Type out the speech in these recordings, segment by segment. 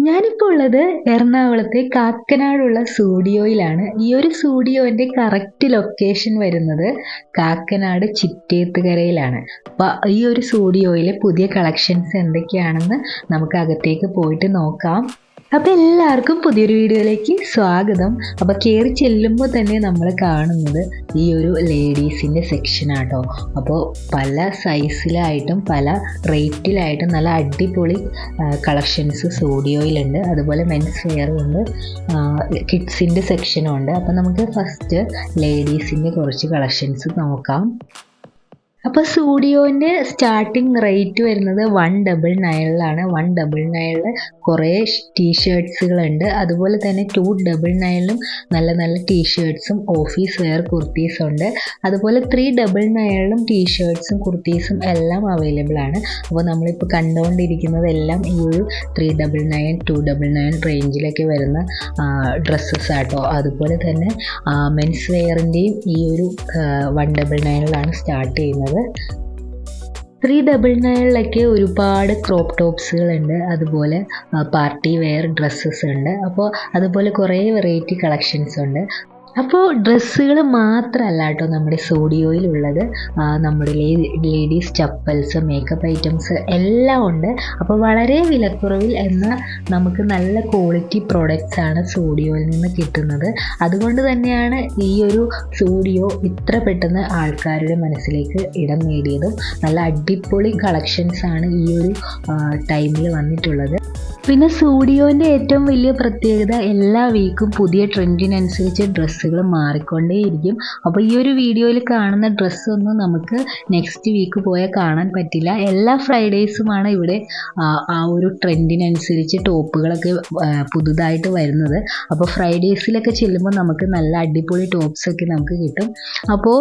ഞാനിപ്പോൾ ഉള്ളത് എറണാകുളത്തെ കാക്കനാടുള്ള സ്റ്റുഡിയോയിലാണ്. ഈ ഒരു സ്റ്റുഡിയോൻ്റെ കറക്റ്റ് ലൊക്കേഷൻ വരുന്നത് കാക്കനാട് ചിറ്റേത്തുകരയിലാണ്. അപ്പോൾ ഈ ഒരു സ്റ്റുഡിയോയിലെ പുതിയ കളക്ഷൻസ് എന്തൊക്കെയാണെന്ന് നമുക്ക് അകത്തേക്ക് പോയിട്ട് നോക്കാം. അപ്പോൾ എല്ലാവർക്കും പുതിയൊരു വീഡിയോയിലേക്ക് സ്വാഗതം. അപ്പോൾ കയറി ചെല്ലുമ്പോൾ തന്നെ നമ്മൾ കാണുന്നത് ഈ ഒരു ലേഡീസിൻ്റെ സെക്ഷനാട്ടോ. അപ്പോൾ പല സൈസിലായിട്ടും പല റേറ്റിലായിട്ടും നല്ല അടിപൊളി കളക്ഷൻസ് സ്റ്റുഡിയോയിലുണ്ട്. അതുപോലെ മെൻസ് വെയറുണ്ട്, കിഡ്സിൻ്റെ സെക്ഷനും ഉണ്ട്. അപ്പോൾ നമുക്ക് ഫസ്റ്റ് ലേഡീസിൻ്റെ കുറച്ച് കളക്ഷൻസ് നോക്കാം. അപ്പോൾ സ്റ്റുഡിയോൻ്റെ സ്റ്റാർട്ടിങ് റേറ്റ് വരുന്നത് 199 199 കുറേ ടീഷർട്ട്സുകളുണ്ട്. അതുപോലെ തന്നെ 299 നല്ല നല്ല ടീഷർട്ട്സും ഓഫീസ് വെയർ കുർത്തീസും ഉണ്ട്. അതുപോലെ 399 ടീഷർട്ട്സും കുർത്തീസും എല്ലാം അവൈലബിൾ ആണ്. അപ്പോൾ നമ്മളിപ്പോൾ കണ്ടുകൊണ്ടിരിക്കുന്നതെല്ലാം ഈ ഒരു 399 299 റേഞ്ചിലൊക്കെ വരുന്ന ഡ്രസ്സസ് ആട്ടോ. അതുപോലെ തന്നെ മെൻസ് വെയറിൻ്റെയും ഈ ഒരു 199 സ്റ്റാർട്ട് ചെയ്യുന്നത്. 399 ഒരുപാട് ക്രോപ്പ് ടോപ്സുകളുണ്ട്, അതുപോലെ പാർട്ടി വെയർ ഡ്രസ്സസ് ഉണ്ട്. അപ്പോൾ അതുപോലെ കുറേ വെറൈറ്റി കളക്ഷൻസ് ഉണ്ട്. അപ്പോൾ ഡ്രസ്സുകൾ മാത്രമല്ല കേട്ടോ നമ്മുടെ സ്റ്റുഡിയോയിലുള്ളത്, നമ്മുടെ ലേഡീസ് ചപ്പൽസ്, മേക്കപ്പ് ഐറ്റംസ് എല്ലാം ഉണ്ട്. അപ്പോൾ വളരെ വിലക്കുറവിൽ എന്നാൽ നമുക്ക് നല്ല ക്വാളിറ്റി പ്രോഡക്റ്റ്സ് ആണ് സ്റ്റുഡിയോയിൽ നിന്ന് കിട്ടുന്നത്. അതുകൊണ്ട് തന്നെയാണ് ഈ ഒരു സ്റ്റുഡിയോ ഇത്ര പെട്ടെന്ന് ആൾക്കാരുടെ മനസ്സിലേക്ക് ഇടം നേടിയതും. നല്ല അടിപൊളി കളക്ഷൻസ് ആണ് ഈ ഒരു ടൈമിൽ വന്നിട്ടുള്ളത്. പിന്നെ സ്റ്റുഡിയോൻ്റെ ഏറ്റവും വലിയ പ്രത്യേകത എല്ലാ വീക്കും പുതിയ ട്രെൻഡിനനുസരിച്ച് ഡ്രസ്സുകൾ മാറിക്കൊണ്ടേയിരിക്കും. അപ്പോൾ ഈ ഒരു വീഡിയോയിൽ കാണുന്ന ഡ്രസ്സൊന്നും നമുക്ക് നെക്സ്റ്റ് വീക്ക് പോയാൽ കാണാൻ പറ്റില്ല. എല്ലാ ഫ്രൈഡേയ്സുമാണ് ഇവിടെ ആ ഒരു ട്രെൻഡിനനുസരിച്ച് ടോപ്പുകളൊക്കെ പുതുതായിട്ട് വരുന്നത്. അപ്പോൾ ഫ്രൈഡേയ്സിലൊക്കെ ചെല്ലുമ്പോൾ നമുക്ക് നല്ല അടിപൊളി ടോപ്സൊക്കെ നമുക്ക് കിട്ടും. അപ്പോൾ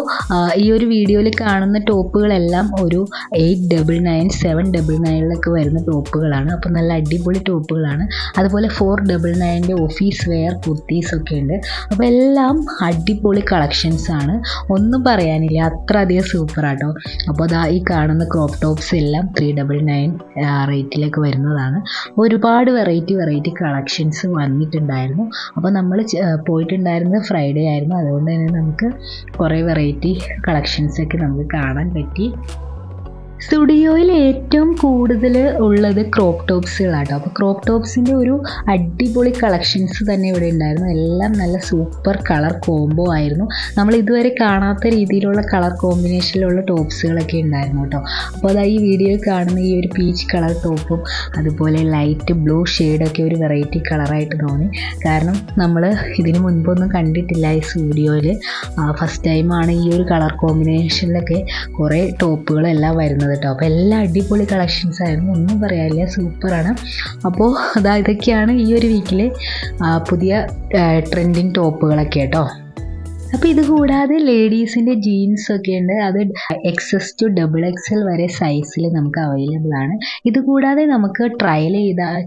ഈ ഒരു വീഡിയോയിൽ കാണുന്ന ടോപ്പുകളെല്ലാം ഒരു 899 799 വരുന്ന ടോപ്പുകളാണ്. അപ്പോൾ നല്ല അടിപൊളി ടോപ്പുകളാണ്. അതുപോലെ 499 ഓഫീസ് വെയർ കുർത്തീസൊക്കെ ഉണ്ട്. അപ്പോൾ എല്ലാം അടിപൊളി കളക്ഷൻസ് ആണ്, ഒന്നും പറയാനില്ല, അത്ര അധികം സൂപ്പറാട്ടോ. അപ്പോൾ അതാ ഈ കാണുന്ന ക്രോപ്പ് ടോപ്സ് എല്ലാം 399 റേറ്റിലേക്ക് വരുന്നതാണ്. ഒരുപാട് വെറൈറ്റി കളക്ഷൻസ് വന്നിട്ടുണ്ടായിരുന്നു. അപ്പോൾ നമ്മൾ പോയിട്ടുണ്ടായിരുന്നത് ഫ്രൈഡേ ആയിരുന്നു. അതുകൊണ്ട് തന്നെ നമുക്ക് കുറേ വെറൈറ്റി കളക്ഷൻസൊക്കെ നമുക്ക് കാണാൻ പറ്റി. സ്റ്റുഡിയോയിൽ ഏറ്റവും കൂടുതൽ ഉള്ളത് ക്രോപ്പ് ടോപ്സുകളാട്ടോ. അപ്പോൾ ക്രോപ്പ് ടോപ്സിൻ്റെ ഒരു അടിപൊളി കളക്ഷൻസ് തന്നെ ഇവിടെ ഉണ്ടായിരുന്നു. എല്ലാം നല്ല സൂപ്പർ കളർ കോംബോ ആയിരുന്നു. നമ്മൾ ഇതുവരെ കാണാത്ത രീതിയിലുള്ള കളർ കോമ്പിനേഷനിലുള്ള ടോപ്സുകളൊക്കെ ഉണ്ടായിരുന്നു കേട്ടോ. അപ്പോൾ അതാ ഈ വീഡിയോയിൽ കാണുന്ന ഈ ഒരു പീച്ച് കളർ ടോപ്പും അതുപോലെ ലൈറ്റ് ബ്ലൂ ഷെയ്ഡൊക്കെ ഒരു വെറൈറ്റി കളറായിട്ട് തോന്നി. കാരണം നമ്മൾ ഇതിന് മുൻപൊന്നും കണ്ടിട്ടില്ല ഈ സ്റ്റുഡിയോയിൽ. ഫസ്റ്റ് ടൈമാണ് ഈ ഒരു കളർ കോമ്പിനേഷനിലൊക്കെ കുറേ ടോപ്പുകളെല്ലാം വരുന്നത് കേട്ടോ. അപ്പോൾ എല്ലാം അടിപൊളി കളക്ഷൻസ് ആയിരുന്നു, ഒന്നും പറയാനില്ല, സൂപ്പറാണ്. അപ്പോൾ ഇതൊക്കെയാണ് ഈ ഒരു വീക്കിലെ പുതിയ ട്രെൻഡിങ് ടോപ്പുകളൊക്കെ കേട്ടോ. അപ്പോൾ ഇത് കൂടാതെ ലേഡീസിൻ്റെ ജീൻസൊക്കെ ഉണ്ട്. അത് XS to XXL വരെ സൈസിൽ നമുക്ക് അവൈലബിൾ ആണ്. ഇത് കൂടാതെ നമുക്ക് ട്രയൽ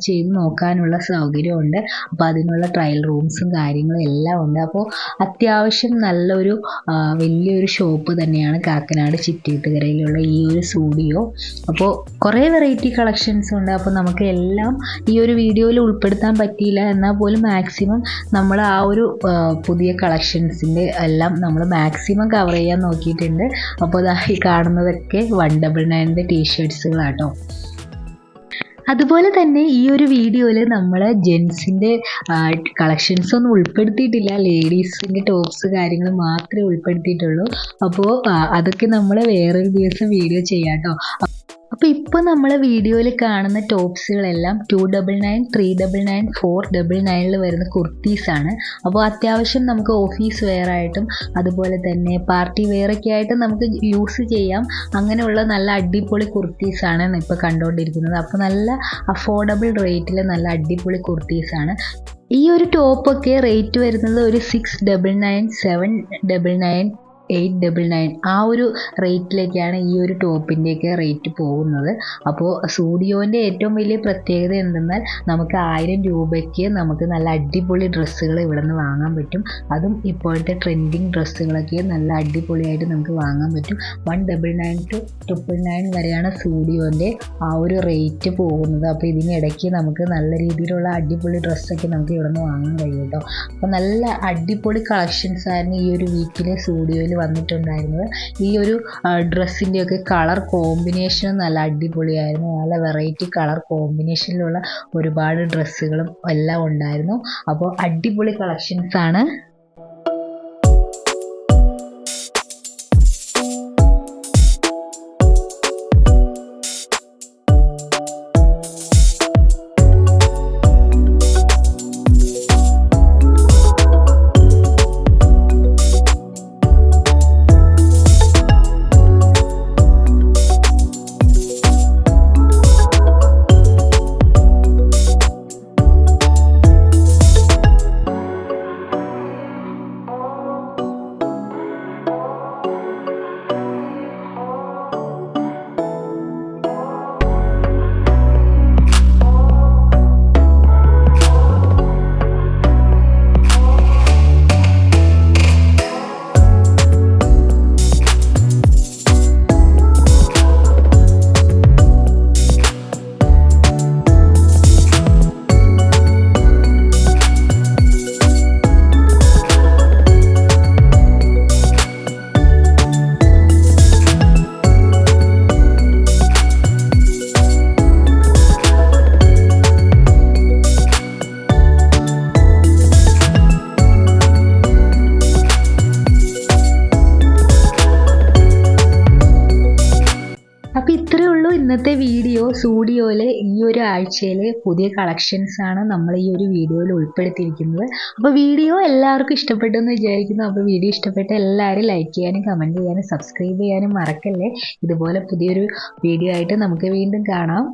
ചെയ്ത് നോക്കാനുള്ള സൗകര്യമുണ്ട്. അപ്പോൾ അതിനുള്ള ട്രയൽ റൂംസും കാര്യങ്ങളും എല്ലാം ഉണ്ട്. അപ്പോൾ അത്യാവശ്യം നല്ലൊരു വലിയൊരു ഷോപ്പ് തന്നെയാണ് കാക്കനാട് ചിറ്റേത്തുകരയിലുള്ള ഈ ഒരു സ്റ്റുഡിയോ. അപ്പോൾ കുറേ വെറൈറ്റി കളക്ഷൻസ് ഉണ്ട്. അപ്പോൾ നമുക്ക് എല്ലാം ഈ ഒരു വീഡിയോയിൽ ഉൾപ്പെടുത്താൻ പറ്റിയില്ല, എന്നാൽ പോലും മാക്സിമം നമ്മൾ ആ ഒരു പുതിയ കളക്ഷൻസിൻ്റെ എല്ലാം നമ്മൾ മാക്സിമം കവർ ചെയ്യാൻ നോക്കിയിട്ടുണ്ട്. അപ്പോൾ ഈ കാണുന്നതൊക്കെ 199 ടീഷർട്ട്സുകളാട്ടോ. അതുപോലെ തന്നെ ഈ ഒരു വീഡിയോയിൽ നമ്മൾ ജെൻസിൻ്റെ കളക്ഷൻസ് ഒന്നും ഉൾപ്പെടുത്തിയിട്ടില്ല, ലേഡീസിൻ്റെ ടോപ്സ് കാര്യങ്ങൾ മാത്രമേ ഉൾപ്പെടുത്തിയിട്ടുള്ളൂ. അപ്പോൾ അതൊക്കെ നമ്മൾ വേറൊരു ദിവസം വീഡിയോ ചെയ്യാം കേട്ടോ. അപ്പോൾ ഇപ്പോൾ നമ്മൾ വീഡിയോയിൽ കാണുന്ന ടോപ്സുകളെല്ലാം 299 399 499 വരുന്ന കുർത്തീസാണ്. അപ്പോൾ അത്യാവശ്യം നമുക്ക് ഓഫീസ് വെയർ ആയിട്ടും അതുപോലെ തന്നെ പാർട്ടി വെയറൊക്കെ ആയിട്ടും നമുക്ക് യൂസ് ചെയ്യാം. അങ്ങനെയുള്ള നല്ല അടിപൊളി കുർത്തീസാണ് ഇപ്പോൾ കണ്ടുകൊണ്ടിരിക്കുന്നത്. അപ്പോൾ നല്ല അഫോർഡബിൾ റേറ്റിൽ നല്ല അടിപൊളി കുർത്തീസാണ്. ഈ ഒരു ടോപ്പൊക്കെ റേറ്റ് വരുന്നത് ഒരു 699 799 899 ആ ഒരു റേറ്റിലേക്കാണ് ഈ ഒരു ടോപ്പിൻ്റെയൊക്കെ റേറ്റ് പോകുന്നത്. അപ്പോൾ സൂഡിയോൻ്റെ ഏറ്റവും വലിയ പ്രത്യേകത എന്തെന്നാൽ നമുക്ക് 1000 രൂപയ്ക്ക് നമുക്ക് നല്ല അടിപൊളി ഡ്രസ്സുകൾ ഇവിടെ നിന്ന് വാങ്ങാൻ പറ്റും. അതും ഇപ്പോഴത്തെ ട്രെൻഡിങ് ഡ്രസ്സുകളൊക്കെ നല്ല അടിപൊളിയായിട്ട് നമുക്ക് വാങ്ങാൻ പറ്റും. 199 to 999 വരെയാണ് സൂഡിയോൻ്റെ ആ ഒരു റേറ്റ് പോകുന്നത്. അപ്പോൾ ഇതിനിടയ്ക്ക് നമുക്ക് നല്ല രീതിയിലുള്ള അടിപൊളി ഡ്രസ്സൊക്കെ നമുക്ക് ഇവിടെ നിന്ന് വാങ്ങാൻ കഴിയും കേട്ടോ. അപ്പോൾ നല്ല അടിപൊളി കളക്ഷൻസ് ആയിരുന്നു ഈ ഒരു വീക്കിൽ സൂഡിയോയിൽ വന്നിട്ടുണ്ടായിരുന്നത്. ഈ ഒരു ഡ്രസ്സിൻ്റെയൊക്കെ കളർ കോമ്പിനേഷൻ നല്ല അടിപൊളിയായിരുന്നു. നല്ല വെറൈറ്റി കളർ കോമ്പിനേഷനിലുള്ള ഒരുപാട് ഡ്രസ്സുകളും എല്ലാം ഉണ്ടായിരുന്നു. അപ്പോൾ അടിപൊളി കളക്ഷൻസ് ആണ്. അപ്പോൾ ഇത്രയേ ഉള്ളൂ ഇന്നത്തെ വീഡിയോ. സൂഡിയോയിലെ ഈ ഒരു ആഴ്ചയിലെ പുതിയ കളക്ഷൻസ് ആണ് നമ്മൾ ഈ ഒരു വീഡിയോയിൽ ഉൾപ്പെടുത്തിയിരിക്കുന്നത്. അപ്പോൾ വീഡിയോ എല്ലാവർക്കും ഇഷ്ടപ്പെട്ടു എന്ന് വിചാരിക്കുന്നു. അപ്പോൾ വീഡിയോ ഇഷ്ടപ്പെട്ട എല്ലാവരും ലൈക്ക് ചെയ്യാനും കമൻറ്റ് ചെയ്യാനും സബ്സ്ക്രൈബ് ചെയ്യാനും മറക്കല്ലേ. ഇതുപോലെ പുതിയൊരു വീഡിയോ ആയിട്ട് നമുക്ക് വീണ്ടും കാണാം.